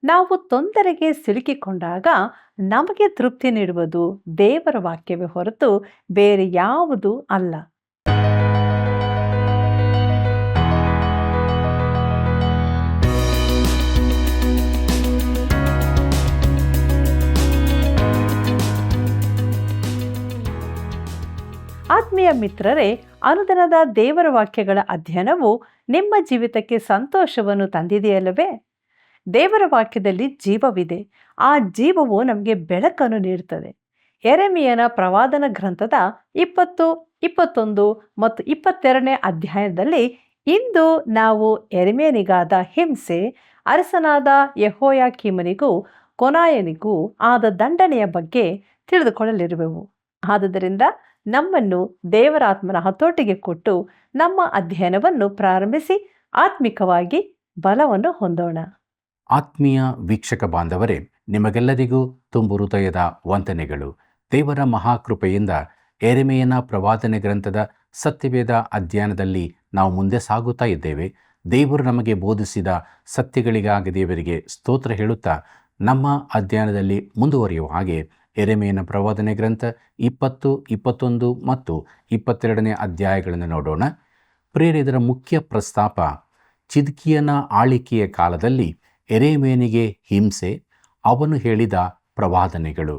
ನಾವು ತೊಂದರೆಗೆ ಸಿಲುಕಿಕೊಂಡಾಗ ನಮಗೆ ತೃಪ್ತಿ ನೀಡುವುದು ದೇವರ ವಾಕ್ಯವೇ ಹೊರತು ಬೇರೆ ಯಾವುದೂ ಅಲ್ಲ. ಆತ್ಮೀಯ ಮಿತ್ರರೇ, ಅನುದಿನದ ದೇವರ ವಾಕ್ಯಗಳ ಅಧ್ಯಯನವು ನಿಮ್ಮ ಜೀವಿತಕ್ಕೆ ಸಂತೋಷವನ್ನು ತಂದಿದೆಯಲ್ಲವೇ? ದೇವರ ವಾಕ್ಯದಲ್ಲಿ ಜೀವವಿದೆ. ಆ ಜೀವವು ನಮಗೆ ಬೆಳಕನ್ನು ನೀಡುತ್ತದೆ. ಯೆರೆಮೀಯನ ಪ್ರವಾದನ ಗ್ರಂಥದ 20, 21 ಮತ್ತು 22ನೇ ಅಧ್ಯಾಯದಲ್ಲಿ ಇಂದು ನಾವು ಯೆರೆಮೀಯನಿಗಾದ ಹಿಂಸೆ, ಅರಸನಾದ ಯೆಹೋಯಾಕೀಮನಿಗೂ ಕೊನಾಯನಿಗೂ ಆದ ದಂಡನೆಯ ಬಗ್ಗೆ ತಿಳಿದುಕೊಳ್ಳಲಿರುವೆವು. ಆದುದರಿಂದ ನಮ್ಮನ್ನು ದೇವರಾತ್ಮನ ಹತೋಟಿಗೆ ಕೊಟ್ಟು ನಮ್ಮ ಅಧ್ಯಯನವನ್ನು ಪ್ರಾರಂಭಿಸಿ ಆತ್ಮಿಕವಾಗಿ ಬಲವನ್ನು ಹೊಂದೋಣ. ಆತ್ಮೀಯ ವೀಕ್ಷಕ ಬಾಂಧವರೇ, ನಿಮಗೆಲ್ಲರಿಗೂ ತುಂಬು ಹೃದಯದ ವಂದನೆಗಳು. ದೇವರ ಮಹಾಕೃಪೆಯಿಂದ ಯೆರೆಮೀಯನ ಪ್ರವಾದನೆ ಗ್ರಂಥದ ಸತ್ಯವೇದ ಅಧ್ಯಯನದಲ್ಲಿ ನಾವು ಮುಂದೆ ಸಾಗುತ್ತಾ ಇದ್ದೇವೆ. ದೇವರು ನಮಗೆ ಬೋಧಿಸಿದ ಸತ್ಯಗಳಿಗಾಗಿ ದೇವರಿಗೆ ಸ್ತೋತ್ರ ಹೇಳುತ್ತಾ ನಮ್ಮ ಅಧ್ಯಯನದಲ್ಲಿ ಮುಂದುವರಿಯುವ ಹಾಗೆ ಯೆರೆಮೀಯನ ಪ್ರವಾದನೆ ಗ್ರಂಥ 20, 21 ಮತ್ತು 22ನೇ ಅಧ್ಯಾಯಗಳನ್ನು ನೋಡೋಣ. ಪ್ರಿಯರೇ, ಇದರ ಮುಖ್ಯ ಪ್ರಸ್ತಾಪ ಚಿದ್ಕೀಯನ ಆಳ್ವಿಕೆಯ ಕಾಲದಲ್ಲಿ ಯೆರೆಮೀಯನಿಗೆ ಹಿಂಸೆ, ಅವನು ಹೇಳಿದ ಪ್ರವಾದನೆಗಳು.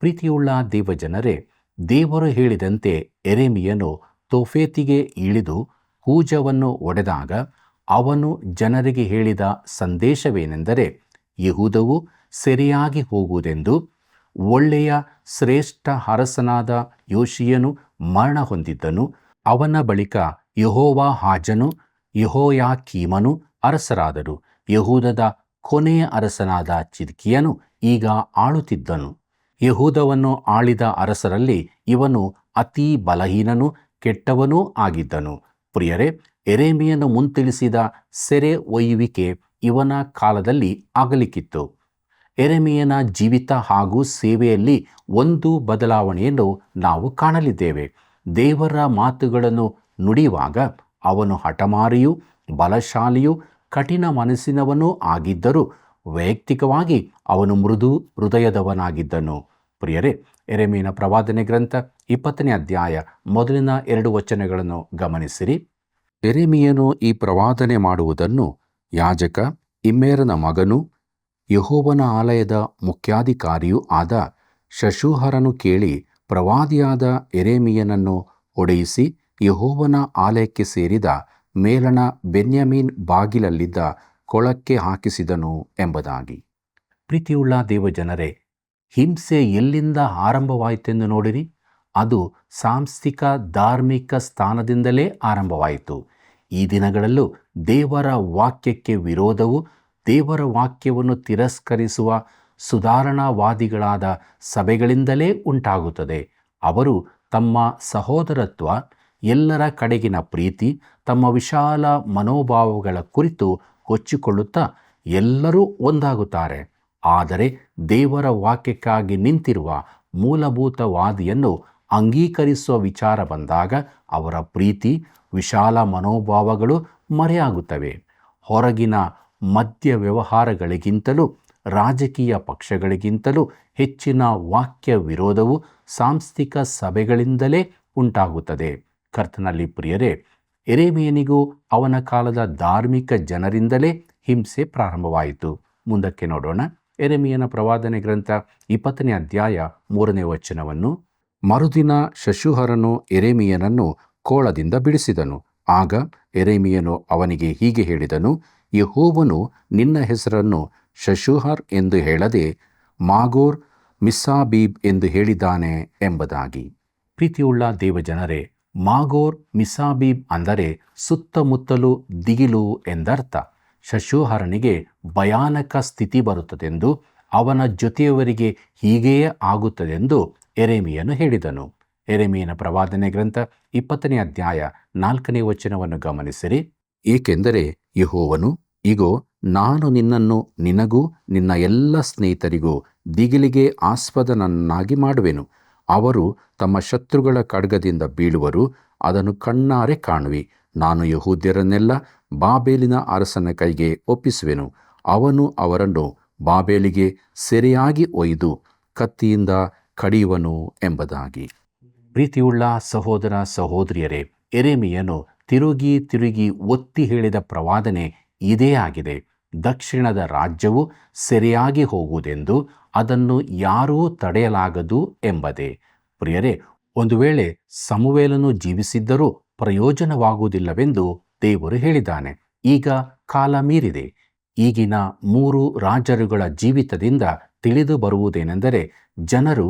ಪ್ರೀತಿಯುಳ್ಳ ದೇವಜನರೇ, ದೇವರು ಹೇಳಿದಂತೆ ಯೆರೆಮೀಯನು ತೋಫೆತಿಗೆ ಇಳಿದು ಕೂಜವನ್ನು ಒಡೆದಾಗ ಅವನು ಜನರಿಗೆ ಹೇಳಿದ ಸಂದೇಶವೇನೆಂದರೆ, ಯೆಹೂದವು ಸೆರೆಯಾಗಿ ಹೋಗುವುದೆಂದು, ಒಳ್ಳೆಯ ಶ್ರೇಷ್ಠ ಅರಸನಾದ ಯೋಷೀಯನು ಮರಣ ಹೊಂದಿದ್ದನು, ಅವನ ಬಳಿಕ ಯೆಹೋವಾಹಾಜನು ಯೆಹೋಯಾಕೀಮನು ಅರಸರಾದರು, ಯೆಹೂದದ ಕೊನೆಯ ಅರಸನಾದ ಚಿದ್ಕೀಯನು ಈಗ ಆಳುತ್ತಿದ್ದನು. ಯೆಹೂದವನ್ನು ಆಳಿದ ಅರಸರಲ್ಲಿ ಇವನು ಅತೀ ಬಲಹೀನನೂ ಕೆಟ್ಟವನೂ ಆಗಿದ್ದನು. ಪ್ರಿಯರೇ, ಯೆರೆಮೀಯನು ಮುಂತಿಳಿಸಿದ ಸೆರೆ ಒಯ್ಯುವಿಕೆ ಇವನ ಕಾಲದಲ್ಲಿ ಆಗಲಿಕ್ಕಿತ್ತು. ಯೆರೆಮೀಯನ ಜೀವಿತ ಹಾಗೂ ಸೇವೆಯಲ್ಲಿ ಒಂದು ಬದಲಾವಣೆಯನ್ನು ನಾವು ಕಾಣಲಿದ್ದೇವೆ. ದೇವರ ಮಾತುಗಳನ್ನು ನುಡಿಯುವಾಗ ಅವನು ಹಠಮಾರಿಯೂ ಬಲಶಾಲಿಯೂ ಕಠಿಣ ಮನಸ್ಸಿನವನೂ ಆಗಿದ್ದರೂ ವೈಯಕ್ತಿಕವಾಗಿ ಅವನು ಮೃದು ಹೃದಯದವನಾಗಿದ್ದನು. ಪ್ರಿಯರೇ, ಯೆರೆಮೀಯನ ಪ್ರವಾದನೆ ಗ್ರಂಥ 20ನೇ ಅಧ್ಯಾಯ ಮೊದಲಿನ 2 ವಚನಗಳನ್ನು ಗಮನಿಸಿರಿ. ಯೆರೆಮೀಯನು ಈ ಪ್ರವಾದನೆ ಮಾಡುವುದನ್ನು ಯಾಜಕ ಇಮ್ಮೇರನ ಮಗನೂ ಯೆಹೋವನ ಆಲಯದ ಮುಖ್ಯಾಧಿಕಾರಿಯೂ ಆದ ಶಶೂಹರನು ಕೇಳಿ ಪ್ರವಾದಿಯಾದ ಯೆರೆಮೀಯನನ್ನು ಹೊಡೆಯಿಸಿ ಯೆಹೋವನ ಆಲಯಕ್ಕೆ ಸೇರಿದ ಮೇಲಣ ಬೆನ್ಯಾಮೀನ್ ಬಾಗಿಲಲ್ಲಿದ್ದ ಕೊಳಕ್ಕೆ ಹಾಕಿಸಿದನು ಎಂಬುದಾಗಿ. ಪ್ರೀತಿಯುಳ್ಳ ದೇವಜನರೇ, ಹಿಂಸೆ ಎಲ್ಲಿಂದ ಆರಂಭವಾಯಿತೆಂದು ನೋಡಿರಿ. ಅದು ಸಾಂಸ್ಥಿಕ ಧಾರ್ಮಿಕ ಸ್ಥಾನದಿಂದಲೇ ಆರಂಭವಾಯಿತು. ಈ ದಿನಗಳಲ್ಲೂ ದೇವರ ವಾಕ್ಯಕ್ಕೆ ವಿರೋಧವು, ದೇವರ ವಾಕ್ಯವನ್ನು ತಿರಸ್ಕರಿಸುವ ಸುಧಾರಣಾವಾದಿಗಳಾದ ಸಭೆಗಳಿಂದಲೇ ಉಂಟಾಗುತ್ತದೆ. ಅವರು ತಮ್ಮ ಸಹೋದರತ್ವ, ಎಲ್ಲರ ಕಡೆಗಿನ ಪ್ರೀತಿ, ತಮ್ಮ ವಿಶಾಲ ಮನೋಭಾವಗಳ ಕುರಿತು ಕೊಚ್ಚಿಕೊಳ್ಳುತ್ತಾ ಎಲ್ಲರೂ ಒಂದಾಗುತ್ತಾರೆ. ಆದರೆ ದೇವರ ವಾಕ್ಯಕ್ಕಾಗಿ ನಿಂತಿರುವ ಮೂಲಭೂತವಾದಿಯನ್ನು ಅಂಗೀಕರಿಸುವ ವಿಚಾರ ಬಂದಾಗ ಅವರ ಪ್ರೀತಿ, ವಿಶಾಲ ಮನೋಭಾವಗಳು ಮರೆಯಾಗುತ್ತವೆ. ಹೊರಗಿನ ಮಧ್ಯ ವ್ಯವಹಾರಗಳಿಗಿಂತಲೂ ರಾಜಕೀಯ ಪಕ್ಷಗಳಿಗಿಂತಲೂ ಹೆಚ್ಚಿನ ವಾಕ್ಯ ವಿರೋಧವು ಸಾಂಸ್ಥಿಕ ಸಭೆಗಳಿಂದಲೇ ಉಂಟಾಗುತ್ತದೆ. ಕರ್ತನಲ್ಲಿ ಪ್ರಿಯರೇ, ಯೆರೆಮೀಯನಿಗೂ ಅವನ ಕಾಲದ ಧಾರ್ಮಿಕ ಜನರಿಂದಲೇ ಹಿಂಸೆ ಪ್ರಾರಂಭವಾಯಿತು. ಮುಂದಕ್ಕೆ ನೋಡೋಣ. ಯೆರೆಮೀಯನ ಪ್ರವಾದನೆ ಗ್ರಂಥ 20ನೇ ಅಧ್ಯಾಯ 3ನೇ ವಚನವನ್ನು. ಮರುದಿನ ಶಶೂಹರನು ಯೆರೆಮೀಯನನ್ನು ಕೋಳದಿಂದ ಬಿಡಿಸಿದನು. ಆಗ ಯೆರೆಮೀಯನು ಅವನಿಗೆ ಹೀಗೆ ಹೇಳಿದನು, ಯೆಹೋವನು ನಿನ್ನ ಹೆಸರನ್ನು ಶಶೂಹರ್ ಎಂದು ಹೇಳದೆ ಮಾಗೋರ್ ಮಿಸ್ಸಾಬೀಬ್ ಎಂದು ಹೇಳಿದ್ದಾನೆ ಎಂಬುದಾಗಿ. ಪ್ರೀತಿಯುಳ್ಳ ದೇವಜನರೇ, ಮಾಗೋರ್ ಮಿಸ್ಸಾಬೀಬ್ ಅಂದರೆ ಸುತ್ತಮುತ್ತಲೂ ದಿಗಿಲು ಎಂದರ್ಥ. ಶಶೂಹರನಿಗೆ ಭಯಾನಕ ಸ್ಥಿತಿ ಬರುತ್ತದೆಂದು, ಅವನ ಜೊತೆಯವರಿಗೆ ಹೀಗೆಯೇ ಆಗುತ್ತದೆಂದು ಯೆರೆಮೀಯನು ಹೇಳಿದನು. ಯೆರೆಮೀಯನ ಪ್ರವಾದನೆ ಗ್ರಂಥ 20ನೇ ಅಧ್ಯಾಯ 4ನೇ ವಚನವನ್ನು ಗಮನಿಸಿರಿ. ಏಕೆಂದರೆ ಯೆಹೋವನು, ಇಗೋ, ನಾನು ನಿನ್ನನ್ನು ನಿನಗೂ ನಿನ್ನ ಎಲ್ಲ ಸ್ನೇಹಿತರಿಗೂ ದಿಗಿಲಿಗೆ ಆಸ್ಪದನನ್ನಾಗಿ ಮಾಡುವೆನು. ಅವರು ತಮ್ಮ ಶತ್ರುಗಳ ಖಡ್ಗದಿಂದ ಬೀಳುವರು, ಅದನ್ನು ಕಣ್ಣಾರೆ ಕಾಣುವಿ. ನಾನು ಯೆಹೂದ್ಯರನ್ನೆಲ್ಲ ಬಾಬೇಲಿನ ಅರಸನ ಕೈಗೆ ಒಪ್ಪಿಸುವೆನು. ಅವನು ಅವರನ್ನು ಬಾಬೇಲಿಗೆ ಸೆರೆಯಾಗಿ ಒಯ್ದು ಕತ್ತಿಯಿಂದ ಕಡಿಯುವನು ಎಂಬುದಾಗಿ. ಪ್ರೀತಿಯುಳ್ಳ ಸಹೋದರ ಸಹೋದರಿಯರೇ, ಯೆರೆಮೀಯನು ತಿರುಗಿ ತಿರುಗಿ ಒತ್ತಿ ಹೇಳಿದ ಪ್ರವಾದನೆ ಇದೇ ಆಗಿದೆ. ದಕ್ಷಿಣದ ರಾಜ್ಯವು ಸೆರೆಯಾಗಿ ಹೋಗುವುದೆಂದು, ಅದನ್ನು ಯಾರೂ ತಡೆಯಲಾಗದು ಎಂಬುದೇ. ಪ್ರಿಯರೇ, ಒಂದು ವೇಳೆ ಸಮುವೇಲನು ಜೀವಿಸಿದ್ದರೂ ಪ್ರಯೋಜನವಾಗುವುದಿಲ್ಲವೆಂದು ದೇವರು ಹೇಳಿದ್ದಾನೆ. ಈಗ ಕಾಲ ಮೀರಿದೆ. ಈಗಿನ 3 ರಾಜರುಗಳ ಜೀವಿತದಿಂದ ತಿಳಿದು ಬರುವುದೇನೆಂದರೆ, ಜನರು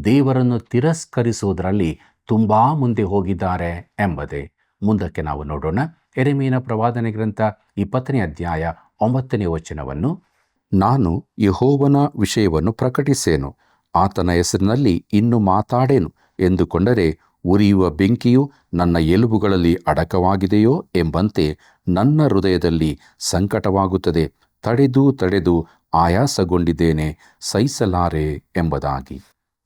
ದೇವರನ್ನು ತಿರಸ್ಕರಿಸುವುದರಲ್ಲಿ ತುಂಬಾ ಮುಂದೆ ಹೋಗಿದ್ದಾರೆ ಎಂಬುದೇ. ಮುಂದಕ್ಕೆ ನಾವು ನೋಡೋಣ. ಯೆರೆಮೀಯನ ಪ್ರವಾದನೆ ಗ್ರಂಥ 20ನೇ ಅಧ್ಯಾಯ 9ನೇ ವಚನವನ್ನು. ನಾನು ಯೆಹೋವನ ವಿಷಯವನ್ನು ಪ್ರಕಟಿಸೇನು, ಆತನ ಹೆಸರಿನಲ್ಲಿ ಇನ್ನು ಮಾತಾಡೇನು ಎಂದುಕೊಂಡರೆ, ಉರಿಯುವ ಬೆಂಕಿಯು ನನ್ನ ಎಲುಬುಗಳಲ್ಲಿ ಅಡಕವಾಗಿದೆಯೋ ಎಂಬಂತೆ ನನ್ನ ಹೃದಯದಲ್ಲಿ ಸಂಕಟವಾಗುತ್ತದೆ. ತಡೆದು ತಡೆದು ಆಯಾಸಗೊಂಡಿದ್ದೇನೆ, ಸಹಿಸಲಾರೆ ಎಂಬುದಾಗಿ.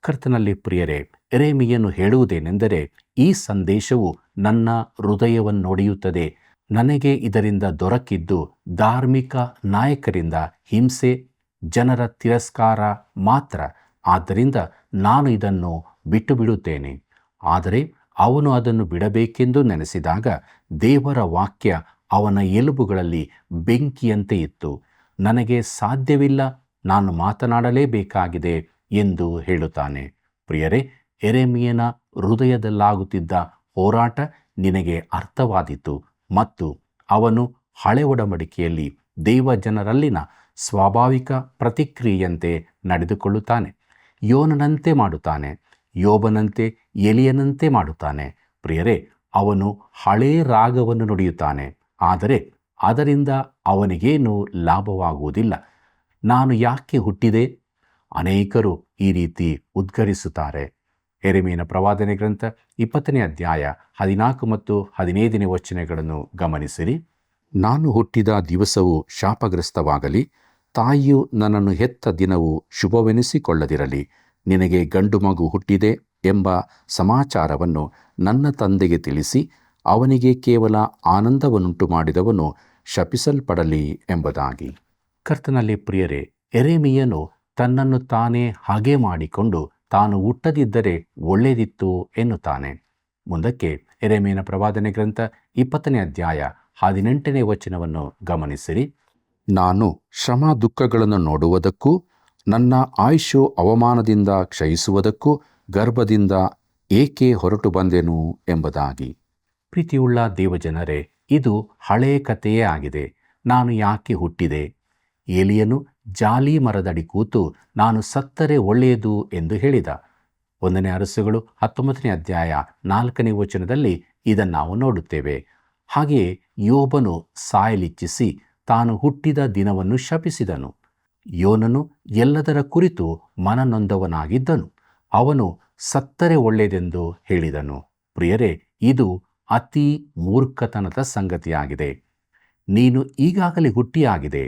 ಕರ್ತನಲ್ಲಿ ಪ್ರಿಯರೇ, ಯೆರೆಮೀಯನು ಹೇಳುವುದೇನೆಂದರೆ, ಈ ಸಂದೇಶವು ನನ್ನ ಹೃದಯವನ್ನೊಡೆಯುತ್ತದೆ. ನನಗೆ ಇದರಿಂದ ದೊರಕಿದ್ದು ಧಾರ್ಮಿಕ ನಾಯಕರಿಂದ ಹಿಂಸೆ, ಜನರ ತಿರಸ್ಕಾರ ಮಾತ್ರ. ಆದ್ದರಿಂದ ನಾನು ಇದನ್ನು ಬಿಟ್ಟು ಬಿಡುತ್ತೇನೆ. ಆದರೆ ಅವನು ಅದನ್ನು ಬಿಡಬೇಕೆಂದು ನೆನೆಸಿದಾಗ ದೇವರ ವಾಕ್ಯ ಅವನ ಎಲುಬುಗಳಲ್ಲಿ ಬೆಂಕಿಯಂತೆ ಇತ್ತು. ನನಗೆ ಸಾಧ್ಯವಿಲ್ಲ, ನಾನು ಮಾತನಾಡಲೇಬೇಕಾಗಿದೆ ಎಂದು ಹೇಳುತ್ತಾನೆ. ಪ್ರಿಯರೇ, ಯೆರೆಮೀಯನ ಹೃದಯದಲ್ಲಾಗುತ್ತಿದ್ದ ಹೋರಾಟ ನಿನಗೆ ಅರ್ಥವಾದೀತು ಮತ್ತು ಅವನು ಹಳೆ ಒಡಂಬಡಿಕೆಯಲ್ಲಿ ದೇವಜನರಲ್ಲಿನ ಸ್ವಾಭಾವಿಕ ಪ್ರತಿಕ್ರಿಯೆಯಂತೆ ನಡೆದುಕೊಳ್ಳುತ್ತಾನೆ. ಯೋನನಂತೆ ಮಾಡುತ್ತಾನೆ, ಯೋಬನಂತೆ, ಎಲಿಯನಂತೆ ಮಾಡುತ್ತಾನೆ. ಪ್ರಿಯರೇ, ಅವನು ಹಳೇ ರಾಗವನ್ನು ನುಡಿಯುತ್ತಾನೆ, ಆದರೆ ಅದರಿಂದ ಅವನಿಗೇನೂ ಲಾಭವಾಗುವುದಿಲ್ಲ. ನಾನು ಯಾಕೆ ಹುಟ್ಟಿದೆ? ಅನೇಕರು ಈ ರೀತಿ ಉದ್ಗರಿಸುತ್ತಾರೆ. ಯೆರೆಮೀಯನ ಪ್ರವಾದನೆ ಗ್ರಂಥ 20ನೇ ಅಧ್ಯಾಯ 14 ಮತ್ತು 15ನೇ ವಚನಗಳನ್ನು ಗಮನಿಸಿರಿ. ನಾನು ಹುಟ್ಟಿದ ದಿವಸವು ಶಾಪಗ್ರಸ್ತವಾಗಲಿ, ತಾಯಿಯು ನನ್ನನ್ನು ಹೆತ್ತ ದಿನವು ಶುಭವೆನಿಸಿಕೊಳ್ಳದಿರಲಿ. ನಿನಗೆ ಗಂಡು ಮಗು ಹುಟ್ಟಿದೆ ಎಂಬ ಸಮಾಚಾರವನ್ನು ನನ್ನ ತಂದೆಗೆ ತಿಳಿಸಿ, ಅವನಿಗೆ ಕೇವಲ ಆನಂದವನ್ನುಂಟು ಮಾಡಿದವನು ಶಪಿಸಲ್ಪಡಲಿ ಎಂಬುದಾಗಿ. ಕರ್ತನಲ್ಲಿ ಪ್ರಿಯರೇ, ಯೆರೆಮೀಯನು ತನ್ನನ್ನು ತಾನೇ ಹಾಗೆ ಮಾಡಿಕೊಂಡು ತಾನು ಹುಟ್ಟದಿದ್ದರೆ ಒಳ್ಳೆಯದಿತ್ತು ಎನ್ನುತ್ತಾನೆ. ಮುಂದಕ್ಕೆ ಯೆರೆಮೀಯನ ಪ್ರವಾದನೆ ಗ್ರಂಥ 20ನೇ ಅಧ್ಯಾಯ 18ನೇ ವಚನವನ್ನು ಗಮನಿಸಿರಿ. ನಾನು ಶ್ರಮ ದುಃಖಗಳನ್ನು ನೋಡುವುದಕ್ಕೂ ನನ್ನ ಆಯುಷ್ಯು ಅವಮಾನದಿಂದ ಕ್ಷಯಿಸುವುದಕ್ಕೂ ಗರ್ಭದಿಂದ ಏಕೆ ಹೊರಟು ಬಂದೆನು ಎಂಬುದಾಗಿ. ಪ್ರೀತಿಯುಳ್ಳ ದೇವಜನರೇ, ಇದು ಹಳೆಯ ಕಥೆಯೇ ಆಗಿದೆ. ನಾನು ಯಾಕೆ ಹುಟ್ಟಿದೆ? ಏಲಿಯನು ಜಾಲಿ ಮರದಡಿ ಕೂತು ನಾನು ಸತ್ತರೆ ಒಳ್ಳೆಯದು ಎಂದು ಹೇಳಿದ. 1ನೇ ಅರಸುಗಳು 19ನೇ ಅಧ್ಯಾಯ 4ನೇ ವಚನದಲ್ಲಿ ಇದನ್ನು ನಾವು ನೋಡುತ್ತೇವೆ. ಹಾಗೆಯೇ ಯೋಬನು ಸಾಯಲಿಚ್ಛಿಸಿ ತಾನು ಹುಟ್ಟಿದ ದಿನವನ್ನು ಶಪಿಸಿದನು. ಯೋನನು ಎಲ್ಲದರ ಕುರಿತು ಮನನೊಂದವನಾಗಿದ್ದನು. ಅವನು ಸತ್ತರೆ ಒಳ್ಳೆಯದೆಂದು ಹೇಳಿದನು. ಪ್ರಿಯರೇ, ಇದು ಅತಿ ಮೂರ್ಖತನದ ಸಂಗತಿಯಾಗಿದೆ. ನೀನು ಈಗಾಗಲೇ ಹುಟ್ಟಿಯಾಗಿದೆ,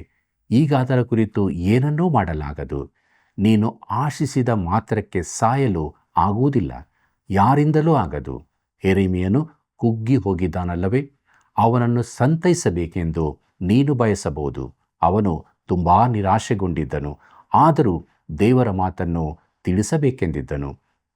ಈಗ ಅದರ ಕುರಿತು ಏನನ್ನೂ ಮಾಡಲಾಗದು. ನೀನು ಆಶಿಸಿದ ಮಾತ್ರಕ್ಕೆ ಸಾಯಲು ಆಗುವುದಿಲ್ಲ, ಯಾರಿಂದಲೂ ಆಗದು. ಯೆರೆಮೀಯನು ಕುಗ್ಗಿ ಹೋಗಿದ್ದಾನಲ್ಲವೇ? ಅವನನ್ನು ಸಂತೈಸಬೇಕೆಂದು ನೀನು ಬಯಸಬಹುದು. ಅವನು ತುಂಬಾ ನಿರಾಶೆಗೊಂಡಿದ್ದನು, ಆದರೂ ದೇವರ ಮಾತನ್ನು ತಿಳಿಸಬೇಕೆಂದಿದ್ದನು.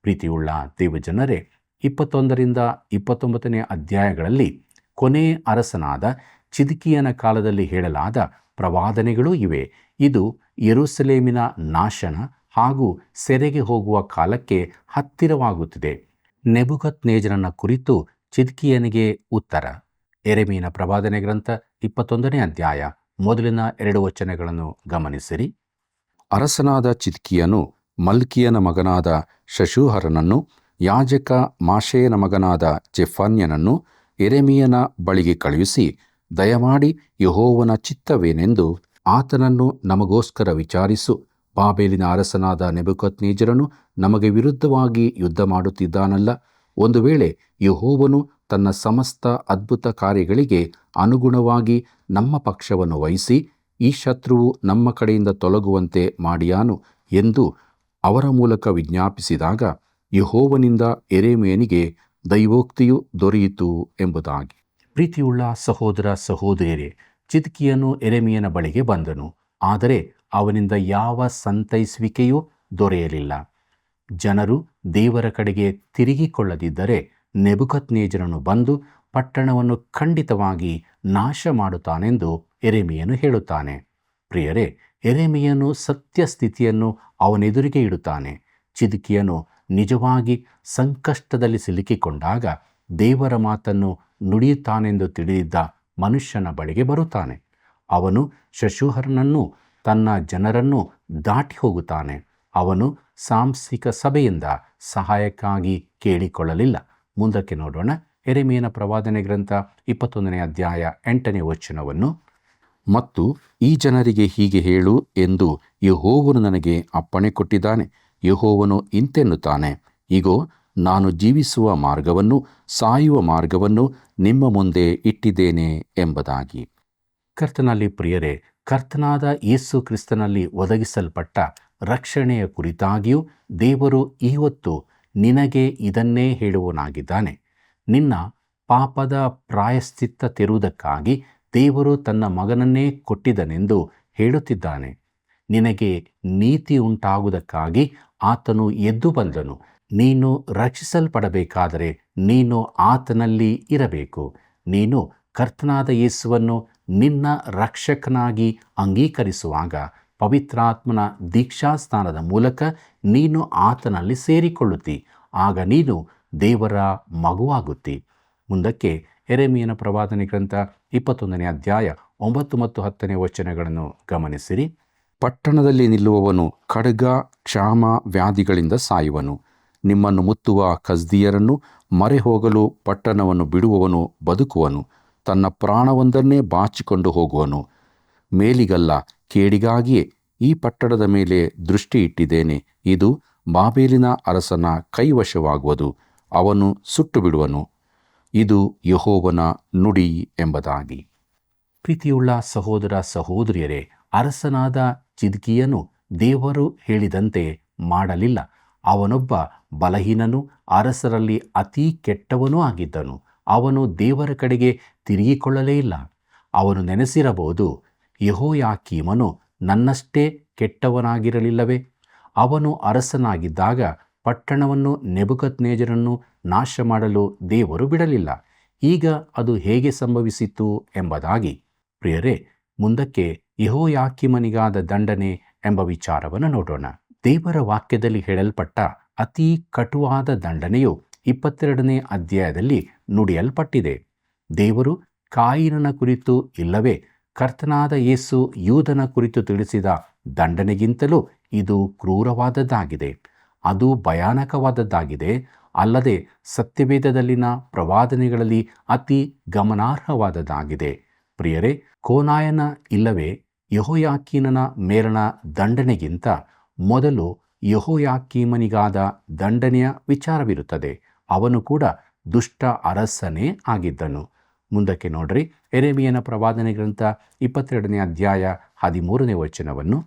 ಪ್ರೀತಿಯುಳ್ಳ ದೇವಜನರೇ, 21ರಿಂದ 29ನೇ ಅಧ್ಯಾಯಗಳಲ್ಲಿ ಕೊನೆ ಅರಸನಾದ ಚಿದ್ಕೀಯನ ಕಾಲದಲ್ಲಿ ಹೇಳಲಾದ ಪ್ರವಾದನೆಗಳೂ ಇವೆ. ಇದು ಯೆರೂಸಲೇಮಿನ ನಾಶನ ಹಾಗೂ ಸೆರೆಗೆ ಹೋಗುವ ಕಾಲಕ್ಕೆ ಹತ್ತಿರವಾಗುತ್ತಿದೆ. ನೆಬೂಕದ್ನೆಚ್ಚರನ ಕುರಿತು ಚಿದ್ಕೀಯನಿಗೆ ಉತ್ತರ. ಯೆರೆಮೀಯನ ಪ್ರವಾದನೆ ಗ್ರಂಥ 21ನೇ ಅಧ್ಯಾಯ ಮೊದಲಿನ 2 ವಚನಗಳನ್ನು ಗಮನಿಸಿರಿ. ಅರಸನಾದ ಚಿದ್ಕೀಯನು ಮಲ್ಕಿಯನ ಮಗನಾದ ಶಶೂಹರನನ್ನು, ಯಾಜಕ ಮಾಶೇಯನ ಮಗನಾದ ಜೆಫನ್ಯನನ್ನು ಯೆರೆಮೀಯನ ಬಳಿಗೆ ಕಳುಹಿಸಿ, ದಯಮಾಡಿ ಯೆಹೋವನ ಚಿತ್ತವೇನೆಂದು ಆತನನ್ನು ನಮಗೋಸ್ಕರ ವಿಚಾರಿಸು. ಬಾಬೇಲಿನ ಅರಸನಾದ ನೆಬೂಕದ್ನೆಚ್ಚರನು ನಮಗೆ ವಿರುದ್ಧವಾಗಿ ಯುದ್ಧ ಮಾಡುತ್ತಿದ್ದಾನಲ್ಲ. ಒಂದು ವೇಳೆ ಯೆಹೋವನು ತನ್ನ ಸಮಸ್ತ ಅದ್ಭುತ ಕಾರ್ಯಗಳಿಗೆ ಅನುಗುಣವಾಗಿ ನಮ್ಮ ಪಕ್ಷವನ್ನು ವಹಿಸಿ ಈ ಶತ್ರುವು ನಮ್ಮ ಕಡೆಯಿಂದ ತೊಲಗುವಂತೆ ಮಾಡಿಯಾನು ಎಂದು ಅವರ ಮೂಲಕ ವಿಜ್ಞಾಪಿಸಿದಾಗ ಯೆಹೋವನಿಂದ ಯೆರೆಮೀಯನಿಗೆ ದೈವೋಕ್ತಿಯು ದೊರೆಯಿತು ಎಂಬುದಾಗಿ. ಪ್ರೀತಿಯುಳ್ಳ ಸಹೋದರ ಸಹೋದರಿಯರೇ, ಚಿದ್ಕೀಯನು ಯೆರೆಮೀಯನ ಬಳಿಗೆ ಬಂದನು. ಆದರೆ ಅವನಿಂದ ಯಾವ ಸಂತೈಸುವಿಕೆಯೂ ದೊರೆಯಲಿಲ್ಲ. ಜನರು ದೇವರ ಕಡೆಗೆ ತಿರುಗಿಕೊಳ್ಳದಿದ್ದರೆ ನೆಬೂಕದ್ನೆಚ್ಚರನು ಬಂದು ಪಟ್ಟಣವನ್ನು ಖಂಡಿತವಾಗಿ ನಾಶ ಮಾಡುತ್ತಾನೆಂದು ಯೆರೆಮೀಯನು ಹೇಳುತ್ತಾನೆ. ಪ್ರಿಯರೇ, ಯೆರೆಮೀಯನು ಸತ್ಯ ಸ್ಥಿತಿಯನ್ನು ಅವನೆದುರಿಗೆ ಇಡುತ್ತಾನೆ. ಚಿದ್ಕೀಯನು ನಿಜವಾಗಿ ಸಂಕಷ್ಟದಲ್ಲಿ ಸಿಲುಕಿಕೊಂಡಾಗ ದೇವರ ಮಾತನ್ನು ನುಡಿಯುತ್ತಾನೆಂದು ತಿಳಿದಿದ್ದ ಮನುಷ್ಯನ ಬಳಿಗೆ ಬರುತ್ತಾನೆ. ಅವನು ಶಶೂರನನ್ನು ತನ್ನ ಜನರನ್ನು ದಾಟಿ ಹೋಗುತ್ತಾನೆ. ಅವನು ಸಾಂಸ್ಥಿಕ ಸಭೆಯಿಂದ ಸಹಾಯಕ್ಕಾಗಿ ಕೇಳಿಕೊಳ್ಳಲಿಲ್ಲ. ಮುಂದಕ್ಕೆ ನೋಡೋಣ. ಯೆರೆಮೀಯನ ಪ್ರವಾದನೆ ಗ್ರಂಥ 21ನೇ ಅಧ್ಯಾಯ 8ನೇ ವಚನವನ್ನು. ಮತ್ತು ಈ ಜನರಿಗೆ ಹೀಗೆ ಹೇಳು ಎಂದು ಯೆಹೋವನು ನನಗೆ ಅಪ್ಪಣೆ ಕೊಟ್ಟಿದ್ದಾನೆ. ಯೆಹೋವನು ಇಂತೆನ್ನುತ್ತಾನೆ, ಇಗೋ, ನಾನು ಜೀವಿಸುವ ಮಾರ್ಗವನ್ನು ಸಾಯುವ ಮಾರ್ಗವನ್ನು ನಿಮ್ಮ ಮುಂದೆ ಇಟ್ಟಿದ್ದೇನೆ ಎಂಬುದಾಗಿ. ಕರ್ತನಲ್ಲಿ ಪ್ರಿಯರೇ, ಕರ್ತನಾದ ಯೇಸು ಕ್ರಿಸ್ತನಲ್ಲಿ ಒದಗಿಸಲ್ಪಟ್ಟ ರಕ್ಷಣೆಯ ಕುರಿತಾಗಿಯೂ ದೇವರು ಇವತ್ತು ನಿನಗೆ ಇದನ್ನೇ ಹೇಳುವನಾಗಿದ್ದಾನೆ. ನಿನ್ನ ಪಾಪದ ಪ್ರಾಯಶ್ಚಿತ್ತ ತೆರುವುದಕ್ಕಾಗಿ ದೇವರು ತನ್ನ ಮಗನನ್ನೇ ಕೊಟ್ಟಿದ್ದನೆಂದು ಹೇಳುತ್ತಿದ್ದಾನೆ. ನಿನಗೆ ನೀತಿ ಉಂಟಾಗುವುದಕ್ಕಾಗಿ ಆತನು ಎದ್ದು ಬಂದನು. ನೀನು ರಕ್ಷಿಸಲ್ಪಡಬೇಕಾದರೆ ನೀನು ಆತನಲ್ಲಿ ಇರಬೇಕು. ನೀನು ಕರ್ತನಾದ ಯೇಸುವನ್ನು ನಿನ್ನ ರಕ್ಷಕನಾಗಿ ಅಂಗೀಕರಿಸುವಾಗ ಪವಿತ್ರಾತ್ಮನ ದೀಕ್ಷಾಸ್ನಾನದ ಮೂಲಕ ನೀನು ಆತನಲ್ಲಿ ಸೇರಿಕೊಳ್ಳುತ್ತಿ. ಆಗ ನೀನು ದೇವರ ಮಗುವಾಗುತ್ತಿ. ಮುಂದಕ್ಕೆ ಯೆರೆಮೀಯನ ಪ್ರವಾದನೆ ಗ್ರಂಥ 21ನೇ ಅಧ್ಯಾಯ 9 ಮತ್ತು 10ನೇ ವಚನಗಳನ್ನು ಗಮನಿಸಿರಿ. ಪಟ್ಟಣದಲ್ಲಿ ನಿಲ್ಲುವವನು ಖಡ್ಗ, ಕ್ಷಾಮ, ವ್ಯಾಧಿಗಳಿಂದ ಸಾಯುವನು. ನಿಮ್ಮನ್ನು ಮುತ್ತುವ ಕಸ್ದೀಯರನ್ನು ಮರೆ ಹೋಗಲು ಪಟ್ಟಣವನ್ನು ಬಿಡುವವನು ಬದುಕುವನು. ತನ್ನ ಪ್ರಾಣವೊಂದನ್ನೇ ಬಾಚಿಕೊಂಡು ಹೋಗುವನು. ಮೇಲಿಗಲ್ಲ, ಕೇಡಿಗಾಗಿಯೇ ಈ ಪಟ್ಟಣದ ಮೇಲೆ ದೃಷ್ಟಿ ಇಟ್ಟಿದ್ದೇನೆ. ಇದು ಬಾಬೇಲಿನ ಅರಸನ ಕೈವಶವಾಗುವುದು. ಅವನು ಸುಟ್ಟು ಬಿಡುವನು. ಇದು ಯೆಹೋವನ ನುಡಿ ಎಂಬುದಾಗಿ. ಪ್ರೀತಿಯುಳ್ಳ ಸಹೋದರ ಸಹೋದರಿಯರೇ, ಅರಸನಾದ ಚಿದ್ಕೀಯನು ದೇವರು ಹೇಳಿದಂತೆ ಮಾಡಲಿಲ್ಲ. ಅವನೊಬ್ಬ ಬಲಹೀನನು, ಅರಸರಲ್ಲಿ ಅತಿ ಕೆಟ್ಟವನೂ ಆಗಿದ್ದನು. ಅವನು ದೇವರ ಕಡೆಗೆ ತಿರುಗಿಕೊಳ್ಳಲೇ ಇಲ್ಲ. ಅವನು ನೆನೆಸಿರಬಹುದು, ಯೆಹೋಯಾಕೀಮನು ನನ್ನಷ್ಟೇ ಕೆಟ್ಟವನಾಗಿರಲಿಲ್ಲವೇ? ಅವನು ಅರಸನಾಗಿದ್ದಾಗ ಪಟ್ಟಣವನ್ನು ನೆಬೂಕದ್ನೆಚ್ಚರನನ್ನು ನಾಶ ಮಾಡಲು ದೇವರು ಬಿಡಲಿಲ್ಲ. ಈಗ ಅದು ಹೇಗೆ ಸಂಭವಿಸಿತು ಎಂಬುದಾಗಿ. ಪ್ರಿಯರೇ, ಮುಂದಕ್ಕೆ ಯೆಹೋಯಾಕೀಮನಿಗಾದ ದಂಡನೆ ಎಂಬ ವಿಚಾರವನ್ನು ನೋಡೋಣ. ದೇವರ ವಾಕ್ಯದಲ್ಲಿ ಹೇಳಲ್ಪಟ್ಟ ಅತಿ ಕಟುವಾದ ದಂಡನೆಯು 22ನೇ ಅಧ್ಯಾಯದಲ್ಲಿ ನುಡಿಯಲ್ಪಟ್ಟಿದೆ. ದೇವರು ಕಾಯಿನನ ಕುರಿತು ಇಲ್ಲವೇ ಕರ್ತನಾದ ಯೇಸು ಯೂದನ ಕುರಿತು ತಿಳಿಸಿದ ದಂಡನೆಗಿಂತಲೂ ಇದು ಕ್ರೂರವಾದದ್ದಾಗಿದೆ. ಅದು ಭಯಾನಕವಾದದ್ದಾಗಿದೆ. ಅಲ್ಲದೆ ಸತ್ಯವೇದದಲ್ಲಿನ ಪ್ರವಾದನೆಗಳಲ್ಲಿ ಅತಿ ಗಮನಾರ್ಹವಾದದ್ದಾಗಿದೆ. ಪ್ರಿಯರೇ, ಕೋನಾಯನ ಇಲ್ಲವೇ ಯೆಹೋಯಾಕೀನನ ಮೇಲಣ ದಂಡನೆಗಿಂತ ಮೊದಲು ಯೆಹೋಯಾಕೀಮನಿಗಾದ ದಂಡನೆಯ ವಿಚಾರವಿರುತ್ತದೆ. ಅವನು ಕೂಡ ದುಷ್ಟ ಅರಸನೇ ಆಗಿದ್ದನು. ಮುಂದಕ್ಕೆ ನೋಡ್ರಿ. ಯೆರೆಮೀಯನ ಪ್ರವಾದನೆ ಗ್ರಂಥ 22ನೇ ಅಧ್ಯಾಯ 13ನೇ ವಚನವನ್ನು.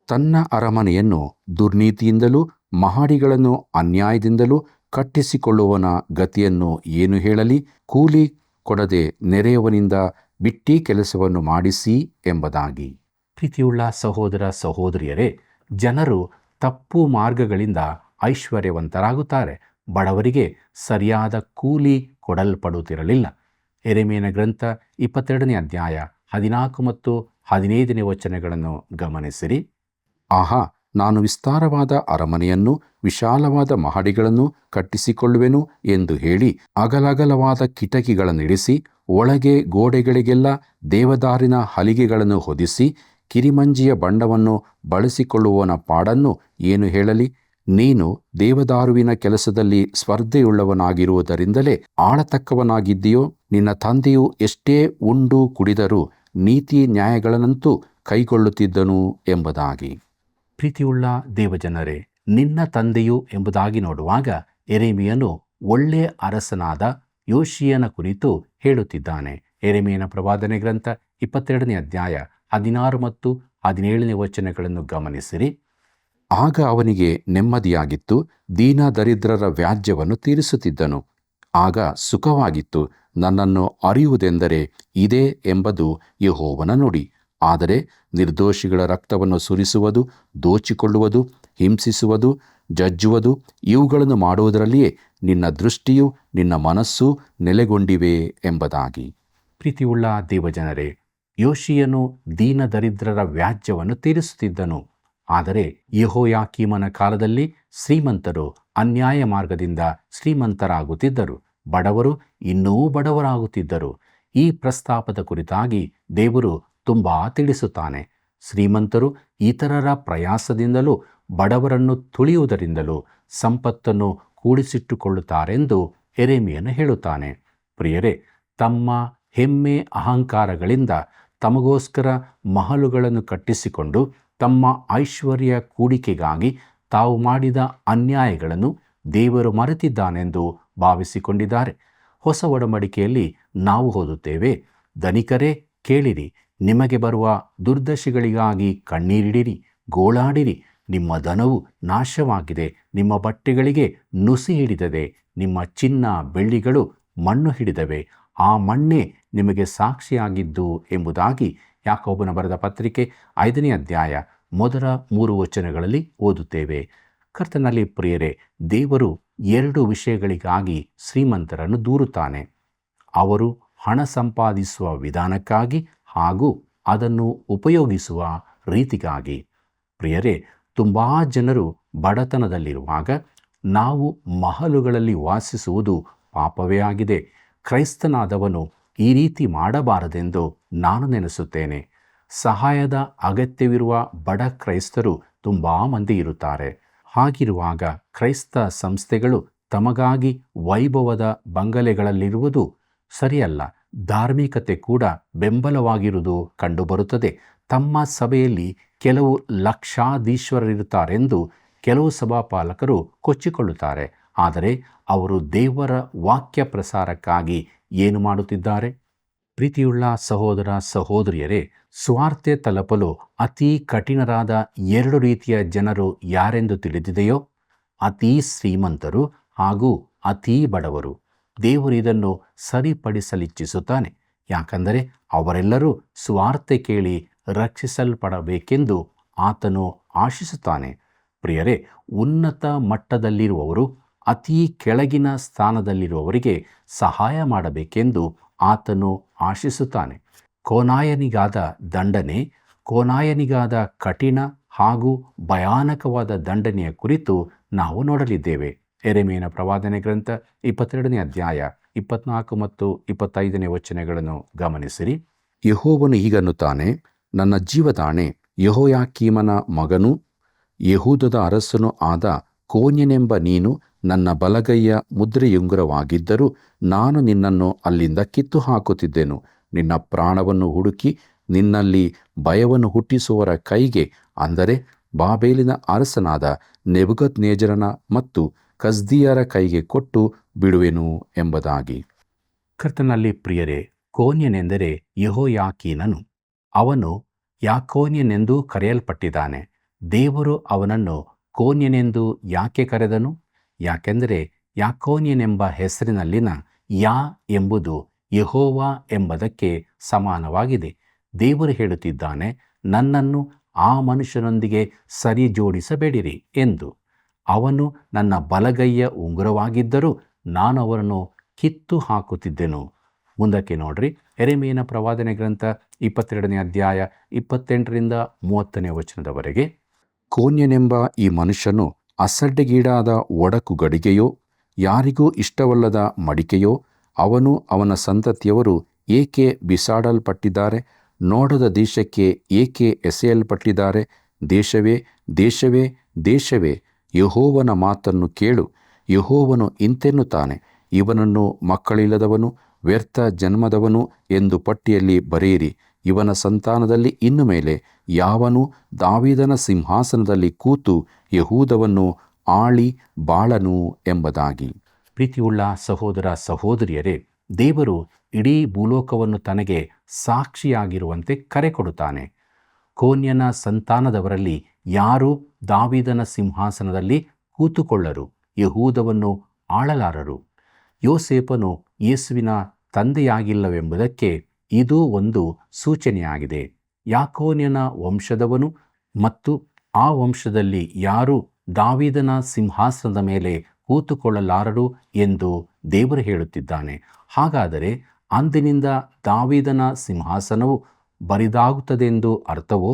ತನ್ನ ಅರಮನೆಯನ್ನು ದುರ್ನೀತಿಯಿಂದಲೂ ಮಹಡಿಗಳನ್ನು ಅನ್ಯಾಯದಿಂದಲೂ ಕಟ್ಟಿಸಿಕೊಳ್ಳುವವನ ಗತಿಯನ್ನು ಏನು ಹೇಳಲಿ? ಕೂಲಿ ಕೊಡದೆ ನೆರೆಯವನಿಂದ ಬಿಟ್ಟಿ ಕೆಲಸವನ್ನು ಮಾಡಿಸಿ ಎಂಬುದಾಗಿ. ಪ್ರೀತಿಯುಳ್ಳ ಸಹೋದರ ಸಹೋದರಿಯರೇ, ಜನರು ತಪ್ಪು ಮಾರ್ಗಗಳಿಂದ ಐಶ್ವರ್ಯವಂತರಾಗುತ್ತಾರೆ. ಬಡವರಿಗೆ ಸರಿಯಾದ ಕೂಲಿ ಕೊಡಲ್ಪಡುತ್ತಿರಲಿಲ್ಲ. ಯೆರೆಮೀಯನ ಗ್ರಂಥ 22ನೇ ಅಧ್ಯಾಯ 14 ಮತ್ತು 15ನೇ ವಚನಗಳನ್ನು ಗಮನಿಸಿರಿ. ಆಹಾ, ನಾನು ವಿಸ್ತಾರವಾದ ಅರಮನೆಯನ್ನು ವಿಶಾಲವಾದ ಮಹಡಿಗಳನ್ನು ಕಟ್ಟಿಸಿಕೊಳ್ಳುವೆನು ಎಂದು ಹೇಳಿ ಅಗಲಗಲವಾದ ಕಿಟಕಿಗಳನ್ನಿಡಿಸಿ ಒಳಗೆ ಗೋಡೆಗಳಿಗೆಲ್ಲ ದೇವದಾರಿನ ಹಲಿಗೆಗಳನ್ನು ಹೊದಿಸಿ ಕಿರಿಮಂಜಿಯ ಬಣ್ಣವನ್ನು ಬಳಸಿಕೊಳ್ಳುವವನ ಪಾಡನ್ನು ಏನು ಹೇಳಲಿ? ನೀನು ದೇವದಾರುವಿನ ಕೆಲಸದಲ್ಲಿ ಸ್ಪರ್ಧೆಯುಳ್ಳವನಾಗಿರುವುದರಿಂದಲೇ ಆಳತಕ್ಕವನಾಗಿದ್ದೀಯೋ? ನಿನ್ನ ತಂದೆಯು ಎಷ್ಟೇ ಉಂಡು ಕುಡಿದರೂ ನೀತಿ ನ್ಯಾಯಗಳನ್ನಂತೂ ಕೈಗೊಳ್ಳುತ್ತಿದ್ದನು ಎಂಬುದಾಗಿ. ಪ್ರೀತಿಯುಳ್ಳ ದೇವಜನರೇ, ನಿನ್ನ ತಂದೆಯು ಎಂಬುದಾಗಿ ನೋಡುವಾಗ ಯೆರೆಮೀಯನು ಒಳ್ಳೆಯ ಅರಸನಾದ ಯೋಷೀಯನ ಕುರಿತು ಹೇಳುತ್ತಿದ್ದಾನೆ. ಯೆರೆಮೀಯನ ಪ್ರವಾದನೆ ಗ್ರಂಥ 22ನೇ ಅಧ್ಯಾಯ 16 ಮತ್ತು 17ನೇ ವಚನಗಳನ್ನು ಗಮನಿಸಿರಿ. ಆಗ ಅವನಿಗೆ ನೆಮ್ಮದಿಯಾಗಿತ್ತು, ದೀನ ದರಿದ್ರರ ವ್ಯಾಜ್ಯವನ್ನು ತೀರಿಸುತ್ತಿದ್ದನು. ಆಗ ಸುಖವಾಗಿತ್ತು. ನನ್ನನ್ನು ಅರಿಯುವುದೆಂದರೆ ಇದೇ ಎಂಬುದು ಯೆಹೋವನ ನುಡಿ. ಆದರೆ ನಿರ್ದೋಷಿಗಳ ರಕ್ತವನ್ನು ಸುರಿಸುವುದು, ದೋಚಿಕೊಳ್ಳುವುದು, ಹಿಂಸಿಸುವುದು, ಜಜ್ಜುವುದು ಇವುಗಳನ್ನು ಮಾಡುವುದರಲ್ಲಿಯೇ ನಿನ್ನ ದೃಷ್ಟಿಯು ನಿನ್ನ ಮನಸ್ಸು ನೆಲೆಗೊಂಡಿವೆ ಎಂಬುದಾಗಿ. ಪ್ರೀತಿಯುಳ್ಳ ದೇವಜನರೇ, ಯೋಷೀಯನು ದೀನ ದರಿದ್ರರ ವ್ಯಾಜ್ಯವನ್ನು ತೀರಿಸುತ್ತಿದ್ದನು. ಆದರೆ ಯೆಹೋಯಾಕೀಮನ ಕಾಲದಲ್ಲಿ ಶ್ರೀಮಂತರು ಅನ್ಯಾಯ ಮಾರ್ಗದಿಂದ ಶ್ರೀಮಂತರಾಗುತ್ತಿದ್ದರು, ಬಡವರು ಇನ್ನೂ ಬಡವರಾಗುತ್ತಿದ್ದರು. ಈ ಪ್ರಸ್ತಾಪದ ಕುರಿತಾಗಿ ದೇವರು ತುಂಬ ತಿಳಿಸುತ್ತಾನೆ. ಶ್ರೀಮಂತರು ಇತರರ ಪ್ರಯಾಸದಿಂದಲೂ ಬಡವರನ್ನು ತುಳಿಯುವುದರಿಂದಲೂ ಸಂಪತ್ತನ್ನು ಕೂಡಿಸಿಟ್ಟುಕೊಳ್ಳುತ್ತಾರೆಂದು ಯೆರೆಮೀಯನು ಹೇಳುತ್ತಾನೆ. ಪ್ರಿಯರೇ, ತಮ್ಮ ಹೆಮ್ಮೆ ಅಹಂಕಾರಗಳಿಂದ ತಮಗೋಸ್ಕರ ಮಹಲುಗಳನ್ನು ಕಟ್ಟಿಸಿಕೊಂಡು ತಮ್ಮ ಐಶ್ವರ್ಯ ಕೂಡಿಕೆಗಾಗಿ ತಾವು ಮಾಡಿದ ಅನ್ಯಾಯಗಳನ್ನು ದೇವರು ಮರೆತಿದ್ದಾನೆಂದು ಭಾವಿಸಿಕೊಂಡಿದ್ದಾರೆ. ಹೊಸ ಒಡಂಬಡಿಕೆಯಲ್ಲಿ ನಾವು ಓದುತ್ತೇವೆ, ಧನಿಕರೇ ಕೇಳಿರಿ, ನಿಮಗೆ ಬರುವ ದುರ್ದಶೆಗಳಿಗಾಗಿ ಕಣ್ಣೀರಿಡಿರಿ, ಗೋಳಾಡಿರಿ. ನಿಮ್ಮ ಧನವು ನಾಶವಾಗಿದೆ, ನಿಮ್ಮ ಬಟ್ಟೆಗಳಿಗೆ ನುಸಿ ಹಿಡಿದದೆ, ನಿಮ್ಮ ಚಿನ್ನ ಬೆಳ್ಳಿಗಳು ಮಣ್ಣು ಹಿಡಿದವೆ, ಆ ಮಣ್ಣೇ ನಿಮಗೆ ಸಾಕ್ಷಿಯಾಗಿದ್ದು ಎಂಬುದಾಗಿ ಯಾಕೋಬನ ಬರೆದ ಪತ್ರಿಕೆ 5ನೇ ಅಧ್ಯಾಯ ಮೊದಲ 3 ವಚನಗಳಲ್ಲಿ ಓದುತ್ತೇವೆ. ಕರ್ತನಲ್ಲಿ ಪ್ರಿಯರೇ, ದೇವರು 2 ವಿಷಯಗಳಿಗಾಗಿ ಶ್ರೀಮಂತರನ್ನು ದೂರುತ್ತಾನೆ. ಅವರು ಹಣ ಸಂಪಾದಿಸುವ ವಿಧಾನಕ್ಕಾಗಿ ಹಾಗೂ ಅದನ್ನು ಉಪಯೋಗಿಸುವ ರೀತಿಗಾಗಿ. ಪ್ರಿಯರೇ, ತುಂಬ ಜನರು ಬಡತನದಲ್ಲಿರುವಾಗ ನಾವು ಮಹಲುಗಳಲ್ಲಿ ವಾಸಿಸುವುದು ಪಾಪವೇ ಆಗಿದೆ. ಕ್ರೈಸ್ತನಾದವನು ಈ ರೀತಿ ಮಾಡಬಾರದೆಂದು ನಾನು ನೆನೆಸುತ್ತೇನೆ. ಸಹಾಯದ ಅಗತ್ಯವಿರುವ ಬಡ ಕ್ರೈಸ್ತರು ತುಂಬ ಮಂದಿ ಇರುತ್ತಾರೆ. ಹಾಗಿರುವಾಗ ಕ್ರೈಸ್ತ ಸಂಸ್ಥೆಗಳು ತಮಗಾಗಿ ವೈಭವದ ಬಂಗಲೆಗಳಲ್ಲಿರುವುದು ಸರಿಯಲ್ಲ. ಧಾರ್ಮಿಕತೆ ಕೂಡ ಬೆಂಬಲವಾಗಿರುವುದು ಕಂಡುಬರುತ್ತದೆ. ತಮ್ಮ ಸಭೆಯಲ್ಲಿ ಕೆಲವು ಲಕ್ಷಾಧೀಶ್ವರರಿರುತ್ತಾರೆಂದು ಕೆಲವು ಸಭಾಪಾಲಕರು ಕೊಚ್ಚಿಕೊಳ್ಳುತ್ತಾರೆ. ಆದರೆ ಅವರು ದೇವರ ವಾಕ್ಯ ಪ್ರಸಾರಕ್ಕಾಗಿ ಏನು ಮಾಡುತ್ತಿದ್ದಾರೆ? ಪ್ರೀತಿಯುಳ್ಳ ಸಹೋದರ ಸಹೋದರಿಯರೇ, ಸ್ವಾರ್ಥ ತಲುಪಲು ಅತಿ ಕಠಿಣರಾದ 2 ರೀತಿಯ ಜನರು ಯಾರೆಂದು ತಿಳಿದಿದೆಯೋ? ಅತೀ ಶ್ರೀಮಂತರು ಹಾಗೂ ಅತೀ ಬಡವರು. ದೇವರು ಇದನ್ನು ಸರಿಪಡಿಸಲಿಚ್ಛಿಸುತ್ತಾನೆ. ಯಾಕಂದರೆ ಅವರೆಲ್ಲರೂ ಸ್ವಾರ್ಥ ಕೇಳಿ ರಕ್ಷಿಸಲ್ಪಡಬೇಕೆಂದು ಆತನು ಆಶಿಸುತ್ತಾನೆ. ಪ್ರಿಯರೇ, ಉನ್ನತ ಮಟ್ಟದಲ್ಲಿರುವವರು ಅತಿ ಕೆಳಗಿನ ಸ್ಥಾನದಲ್ಲಿರುವವರಿಗೆ ಸಹಾಯ ಮಾಡಬೇಕೆಂದು ಆತನು ಆಶಿಸುತ್ತಾನೆ. ಕೋನಾಯನಿಗಾದ ದಂಡನೆ, ಕೋನಾಯನಿಗಾದ ಕಠಿಣ ಹಾಗೂ ಭಯಾನಕವಾದ ದಂಡನೆಯ ಕುರಿತು ನಾವು ನೋಡಲಿದ್ದೇವೆ. ಯೆರೆಮೀಯನ ಪ್ರವಾದನೆ ಗ್ರಂಥ 22ನೇ ಅಧ್ಯಾಯ 24 ಮತ್ತು 25ನೇ ವಚನಗಳನ್ನು ಗಮನಿಸಿರಿ. ಯೆಹೋವನು ಹೀಗನ್ನುತ್ತಾನೆ, ನನ್ನ ಜೀವದಾಣೆ, ಯೆಹೋಯಾಕೀಮನ ಮಗನೂ ಯೆಹೂದದ ಅರಸನೂ ಆದ ಕೋನ್ಯನೆಂಬ ನೀನು ನನ್ನ ಬಲಗೈಯ ಮುದ್ರೆಯುಂಗುರವಾಗಿದ್ದರೂ ನಾನು ನಿನ್ನನ್ನು ಅಲ್ಲಿಂದ ಕಿತ್ತು ಹಾಕುತ್ತಿದ್ದೆನು. ನಿನ್ನ ಪ್ರಾಣವನ್ನು ಹುಡುಕಿ ನಿನ್ನಲ್ಲಿ ಭಯವನ್ನು ಹುಟ್ಟಿಸುವವರ ಕೈಗೆ, ಅಂದರೆ ಬಾಬೇಲಿನ ಅರಸನಾದ ನೆಬೂಕದ್ನೆಚ್ಚರನ ಮತ್ತು ಕಸ್ದೀಯರ ಕೈಗೆ ಕೊಟ್ಟು ಬಿಡುವೆನು ಎಂಬುದಾಗಿ. ಕರ್ತನಲ್ಲಿ ಪ್ರಿಯರೇ, ಕೋನ್ಯನೆಂದರೆ ಯೆಹೋಯಾಕೀನನು. ಅವನು ಯಾಕೋನ್ಯನೆಂದು ಕರೆಯಲ್ಪಟ್ಟಿದ್ದಾನೆ. ದೇವರು ಅವನನ್ನು ಕೋನ್ಯನೆಂದು ಯಾಕೆ ಕರೆದನು? ಯಾಕೆಂದರೆ ಯಾಕೋನ್ಯನೆಂಬ ಹೆಸರಿನಲ್ಲಿನ ಯಾ ಎಂಬುದು ಯೆಹೋವ ಎಂಬುದಕ್ಕೆ ಸಮಾನವಾಗಿದೆ. ದೇವರು ಹೇಳುತ್ತಿದ್ದಾನೆ, ನನ್ನನ್ನು ಆ ಮನುಷ್ಯನೊಂದಿಗೆ ಸರಿ ಜೋಡಿಸಬೇಡಿರಿ ಎಂದು. ಅವನು ನನ್ನ ಬಲಗೈಯ ಉಂಗುರವಾಗಿದ್ದರೂ ನಾನು ಅವರನ್ನು ಕಿತ್ತು ಹಾಕುತ್ತಿದ್ದೆನು. ಮುಂದಕ್ಕೆ ನೋಡ್ರಿ, ಯೆರೆಮೀಯನ ಪ್ರವಾದನೆ ಗ್ರಂಥ 22ನೇ ಅಧ್ಯಾಯ 28ರಿಂದ 30ನೇ ವಚನದವರೆಗೆ. ಕೋನ್ಯನೆಂಬ ಈ ಮನುಷ್ಯನು ಅಸಡ್ಡೆಗೀಡಾದ ಒಡಕು ಗಡಿಗೆಯೋ, ಯಾರಿಗೂ ಇಷ್ಟವಲ್ಲದ ಮಡಿಕೆಯೋ? ಅವನು ಅವನ ಸಂತತಿಯವರು ಏಕೆ ಬಿಸಾಡಲ್ಪಟ್ಟಿದ್ದಾರೆ? ನೋಡದ ದೇಶಕ್ಕೆ ಏಕೆ ಎಸೆಯಲ್ಪಟ್ಟಿದ್ದಾರೆ? ದೇಶವೇ, ದೇಶವೇ, ದೇಶವೇ, ಯೆಹೋವನ ಮಾತನ್ನು ಕೇಳು. ಯೆಹೋವನು ಇಂತೆನ್ನುತ್ತಾನೆ, ಇವನನ್ನು ಮಕ್ಕಳಿಲ್ಲದವನು, ವ್ಯರ್ಥ ಜನ್ಮದವನು ಎಂದು ಪಟ್ಟಿಯಲ್ಲಿ ಬರೆಯಿರಿ. ಇವನ ಸಂತಾನದಲ್ಲಿ ಇನ್ನು ಮೇಲೆ ಯಾವನು ದಾವೀದನ ಸಿಂಹಾಸನದಲ್ಲಿ ಕೂತು ಯೆಹೂದವನ್ನು ಆಳಿ ಬಾಳನು ಎಂಬುದಾಗಿ. ಪ್ರೀತಿಯುಳ್ಳ ಸಹೋದರ ಸಹೋದರಿಯರೇ, ದೇವರು ಇಡೀ ಭೂಲೋಕವನ್ನು ತನಗೆ ಸಾಕ್ಷಿಯಾಗಿರುವಂತೆ ಕರೆ ಕೊಡುತ್ತಾನೆ. ಕೋನ್ಯನ ಸಂತಾನದವರಲ್ಲಿ ಯಾರೂ ದಾವೀದನ ಸಿಂಹಾಸನದಲ್ಲಿ ಕೂತುಕೊಳ್ಳರು, ಯೆಹೂದವನ್ನು ಆಳಲಾರರು. ಯೋಸೇಫನು ಯೇಸುವಿನ ತಂದೆಯಾಗಿಲ್ಲವೆಂಬುದಕ್ಕೆ ಇದು ಒಂದು ಸೂಚನೆಯಾಗಿದೆ. ಯಾಕೋನ್ಯನ ವಂಶದವನು ಮತ್ತು ಆ ವಂಶದಲ್ಲಿ ಯಾರೂ ದಾವೀದನ ಸಿಂಹಾಸನದ ಮೇಲೆ ಕೂತುಕೊಳ್ಳಲಾರರು ಎಂದು ದೇವರು ಹೇಳುತ್ತಿದ್ದಾನೆ. ಹಾಗಾದರೆ ಅಂದಿನಿಂದ ದಾವೀದನ ಸಿಂಹಾಸನವು ಬರಿದಾಗುತ್ತದೆಂದು ಅರ್ಥವೋ?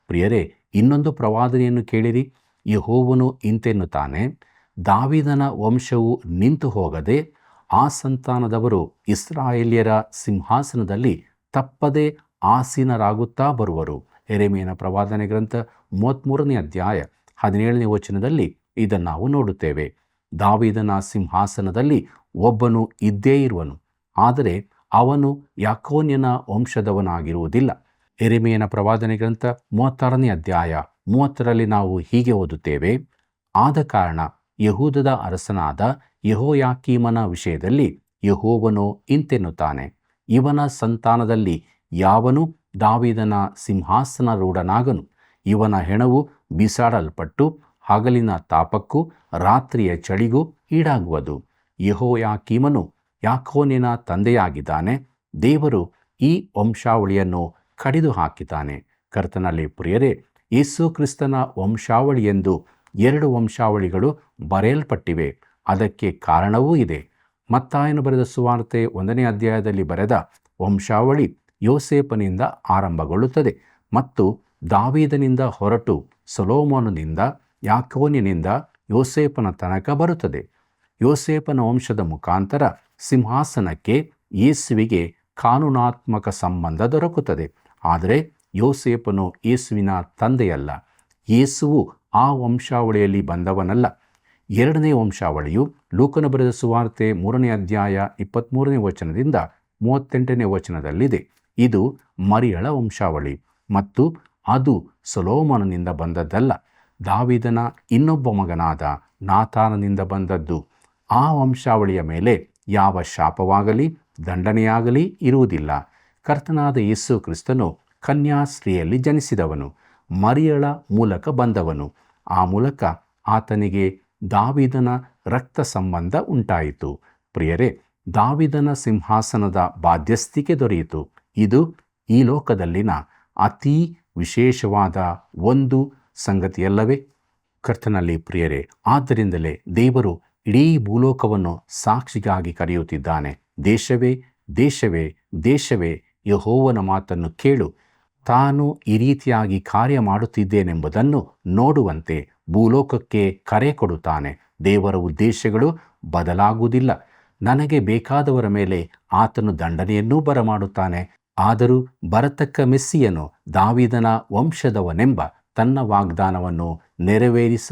ಪ್ರಿಯರೇ, ಇನ್ನೊಂದು ಪ್ರವಾದನೆಯನ್ನು ಕೇಳಿರಿ. ಯೆಹೋವನು ಇಂತೆನ್ನುತ್ತಾನೆ, ದಾವೀದನ ವಂಶವು ನಿಂತು ಹೋಗದೆ ಆ ಸಂತಾನದವರು ಇಸ್ರಾಯೇಲ್ಯರ ಸಿಂಹಾಸನದಲ್ಲಿ ತಪ್ಪದೆ ಆಸೀನರಾಗುತ್ತಾ ಬರುವರು. ಯೆರೆಮೀಯನ ಪ್ರವಾದನೆ ಗ್ರಂಥ 33ನೇ ಅಧ್ಯಾಯ 17ನೇ ವಚನದಲ್ಲಿ ಇದನ್ನು ನಾವು ನೋಡುತ್ತೇವೆ. ದಾವೀದನ ಸಿಂಹಾಸನದಲ್ಲಿ ಒಬ್ಬನು ಇದ್ದೇ ಇರುವನು, ಆದರೆ ಅವನು ಯಾಕೋನ್ಯನ ವಂಶದವನಾಗಿರುವುದಿಲ್ಲ. ಯೆರೆಮೀಯನ ಪ್ರವಾದನೆ ಗ್ರಂಥ 36ನೇ ಅಧ್ಯಾಯ 30ರಲ್ಲಿ ನಾವು ಹೀಗೆ ಓದುತ್ತೇವೆ, ಆದ ಕಾರಣ ಯೆಹೂದದ ಅರಸನಾದ ಯೆಹೋಯಾಕೀಮನ ವಿಷಯದಲ್ಲಿ ಯೆಹೋವನು ಇಂತೆನ್ನುತ್ತಾನೆ, ಇವನ ಸಂತಾನದಲ್ಲಿ ಯಾವನು ದಾವೀದನ ಸಿಂಹಾಸನಾರೂಢನಾಗನು. ಇವನ ಹೆಣವು ಬಿಸಾಡಲ್ಪಟ್ಟು ಹಗಲಿನ ತಾಪಕ್ಕೂ ರಾತ್ರಿಯ ಚಳಿಗೂ ಈಡಾಗುವುದು. ಯೆಹೋಯಾಕೀಮನು ಯಾಕೋನ್ಯನ ತಂದೆಯಾಗಿದ್ದಾನೆ. ದೇವರು ಈ ವಂಶಾವಳಿಯನ್ನು ಕಡಿದು ಹಾಕಿದ್ದಾನೆ. ಕರ್ತನಲ್ಲಿ ಪ್ರಿಯರೇ, ಯೇಸು ಕ್ರಿಸ್ತನ ವಂಶಾವಳಿ ಎಂದು 2 ವಂಶಾವಳಿಗಳು ಬರೆಯಲ್ಪಟ್ಟಿವೆ. ಅದಕ್ಕೆ ಕಾರಣವೂ ಇದೆ. ಮತ್ತಾಯನು ಬರೆದ ಸುವಾರ್ತೆ 1ನೇ ಅಧ್ಯಾಯದಲ್ಲಿ ಬರೆದ ವಂಶಾವಳಿ ಯೋಸೇಫನಿಂದ ಆರಂಭಗೊಳ್ಳುತ್ತದೆ ಮತ್ತು ದಾವೀದನಿಂದ ಹೊರಟು ಸೊಲೊಮೋನನಿಂದ ಯಾಕೋನ್ಯನಿಂದ ಯೋಸೇಫನ ತನಕ ಬರುತ್ತದೆ. ಯೋಸೇಫನ ವಂಶದ ಮುಖಾಂತರ ಸಿಂಹಾಸನಕ್ಕೆ ಯೇಸುವಿಗೆ ಕಾನೂನಾತ್ಮಕ ಸಂಬಂಧ ದೊರಕುತ್ತದೆ. ಆದರೆ ಯೋಸೇಫನು ಯೇಸುವಿನ ತಂದೆಯಲ್ಲ. ಯೇಸುವು ಆ ವಂಶಾವಳಿಯಲ್ಲಿ ಬಂದವನಲ್ಲ. 2ನೇ ವಂಶಾವಳಿಯು ಲೂಕನ ಬರೆದ ಸುವಾರ್ತೆ 3ನೇ ಅಧ್ಯಾಯ 23ನೇ ವಚನದಿಂದ 38ನೇ ವಚನದಲ್ಲಿದೆ. ಇದು ಮರಿಯಳ ವಂಶಾವಳಿ ಮತ್ತು ಅದು ಸೊಲೊಮೋನನಿಂದ ಬಂದದ್ದಲ್ಲ, ದಾವೀದನ ಇನ್ನೊಬ್ಬ ಮಗನಾದ ನಾತಾನನಿಂದ ಬಂದದ್ದು. ಆ ವಂಶಾವಳಿಯ ಮೇಲೆ ಯಾವ ಶಾಪವಾಗಲಿ ದಂಡನೆಯಾಗಲಿ ಇರುವುದಿಲ್ಲ. ಕರ್ತನಾದ ಯೇಸು ಕ್ರಿಸ್ತನು ಕನ್ಯಾಸ್ತ್ರೀಯಲ್ಲಿ ಜನಿಸಿದವನು, ಮರಿಯಳ ಮೂಲಕ ಬಂದವನು. ಆ ಮೂಲಕ ಆತನಿಗೆ ದಾವೀದನ ರಕ್ತ ಸಂಬಂಧ ಉಂಟಾಯಿತು. ಪ್ರಿಯರೇ, ದಾವೀದನ ಸಿಂಹಾಸನದ ಬಾಧ್ಯಸ್ಥಿಕೆ ದೊರೆಯಿತು. ಇದು ಈ ಲೋಕದಲ್ಲಿನ ಅತೀ ವಿಶೇಷವಾದ ಒಂದು ಸಂಗತಿಯಲ್ಲವೇ? ಕರ್ತನಲ್ಲಿ ಪ್ರಿಯರೇ, ಆದ್ದರಿಂದಲೇ ದೇವರು ಇಡೀ ಭೂಲೋಕವನ್ನು ಸಾಕ್ಷಿಗಾಗಿ ಕರೆಯುತ್ತಿದ್ದಾನೆ. ದೇಶವೇ ದೇಶವೇ ದೇಶವೇ, ಯೆಹೋವನ ಮಾತನ್ನು ಕೇಳು. ತಾನು ಈ ರೀತಿಯಾಗಿ ಕಾರ್ಯ ಮಾಡುತ್ತಿದ್ದೇನೆಂಬುದನ್ನು ನೋಡುವಂತೆ ಭೂಲೋಕಕ್ಕೆ ಕರೆ ಕೊಡುತ್ತಾನೆ. ದೇವರ ಉದ್ದೇಶಗಳು ಬದಲಾಗುವುದಿಲ್ಲ. ನನಗೆ ಬೇಕಾದವರ ಮೇಲೆ ಆತನು ದಂಡನೆಯನ್ನೂ ಬರಮಾಡುತ್ತಾನೆ. ಆದರೂ ಬರತಕ್ಕ ಮೆಸ್ಸಿಯನು ದಾವೀದನ ವಂಶದವನೆಂಬ ತನ್ನ ವಾಗ್ದಾನವನ್ನು ನೆರವೇರಿಸ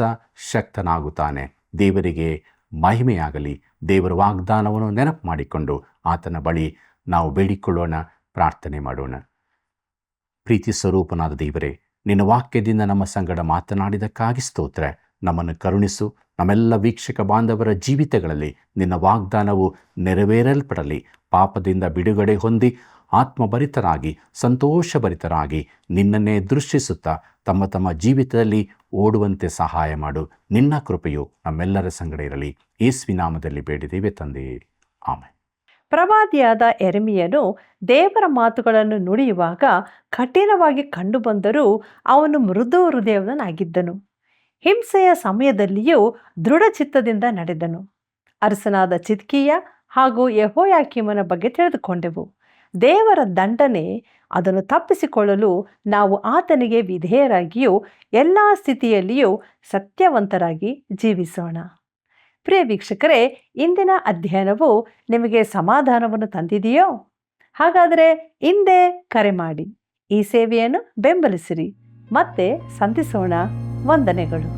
ಶಕ್ತನಾಗುತ್ತಾನೆ. ದೇವರಿಗೆ ಮಹಿಮೆಯಾಗಲಿ. ದೇವರ ವಾಗ್ದಾನವನ್ನು ನೆನಪು ಮಾಡಿಕೊಂಡು ಆತನ ಬಳಿ ನಾವು ಬೇಡಿಕೊಳ್ಳೋಣ, ಪ್ರಾರ್ಥನೆ ಮಾಡೋಣ. ಪ್ರೀತಿ ಸ್ವರೂಪನಾದ ದೇವರೇ, ನಿನ್ನ ವಾಕ್ಯದಿಂದ ನಮ್ಮ ಸಂಗಡ ಮಾತನಾಡಿದಕ್ಕಾಗಿ ಸ್ತೋತ್ರ. ನಮ್ಮನ್ನು ಕರುಣಿಸು. ನಮ್ಮೆಲ್ಲ ವೀಕ್ಷಕ ಬಾಂಧವರ ಜೀವಿತಗಳಲ್ಲಿ ನಿನ್ನ ವಾಗ್ದಾನವು ನೆರವೇರಲ್ಪಡಲಿ. ಪಾಪದಿಂದ ಬಿಡುಗಡೆ ಹೊಂದಿ ಆತ್ಮಭರಿತರಾಗಿ ಸಂತೋಷಭರಿತರಾಗಿ ನಿನ್ನನ್ನೇ ದೃಷ್ಟಿಸುತ್ತಾ ತಮ್ಮ ತಮ್ಮ ಜೀವಿತದಲ್ಲಿ ಓಡುವಂತೆ ಸಹಾಯ ಮಾಡು. ನಿನ್ನ ಕೃಪೆಯು ನಮ್ಮೆಲ್ಲರ ಸಂಗಡ ಇರಲಿ. ಯೇಸುವಿನ ನಾಮದಲ್ಲಿ ಬೇಡಿದ್ದೇವೆ ತಂದೆಯೇ, ಆಮೆನ್. ಪ್ರವಾದಿಯಾದ ಯೆರೆಮೀಯನು ದೇವರ ಮಾತುಗಳನ್ನು ನುಡಿಯುವಾಗ ಕಠಿಣವಾಗಿ ಕಂಡುಬಂದರೂ ಅವನು ಮೃದು ಹೃದಯವನಾಗಿದ್ದನು. ಹಿಂಸೆಯ ಸಮಯದಲ್ಲಿಯೂ ದೃಢಚಿತ್ತದಿಂದ ನಡೆದನು. ಅರಸನಾದ ಚಿದ್ಕೀಯ ಹಾಗೂ ಯೆಹೋಯಾಕೀಮನ ಬಗ್ಗೆ ತಿಳಿದುಕೊಂಡೆವು. ದೇವರ ದಂಡನೆ ಅದನ್ನು ತಪ್ಪಿಸಿಕೊಳ್ಳಲು ನಾವು ಆತನಿಗೆ ವಿಧೇಯರಾಗಿಯೂ ಎಲ್ಲ ಸ್ಥಿತಿಯಲ್ಲಿಯೂ ಸತ್ಯವಂತರಾಗಿ ಜೀವಿಸೋಣ. ಪ್ರಿಯ ವೀಕ್ಷಕರೇ, ಇಂದಿನ ಅಧ್ಯಯನವು ನಿಮಗೆ ಸಮಾಧಾನವನ್ನು ತಂದಿದೆಯೋ? ಹಾಗಾದರೆ ಹಿಂದೆ ಕರೆ ಮಾಡಿ ಈ ಸೇವೆಯನ್ನು ಬೆಂಬಲಿಸಿರಿ. ಮತ್ತೆ ಸಂಧಿಸೋಣ. ವಂದನೆಗಳು.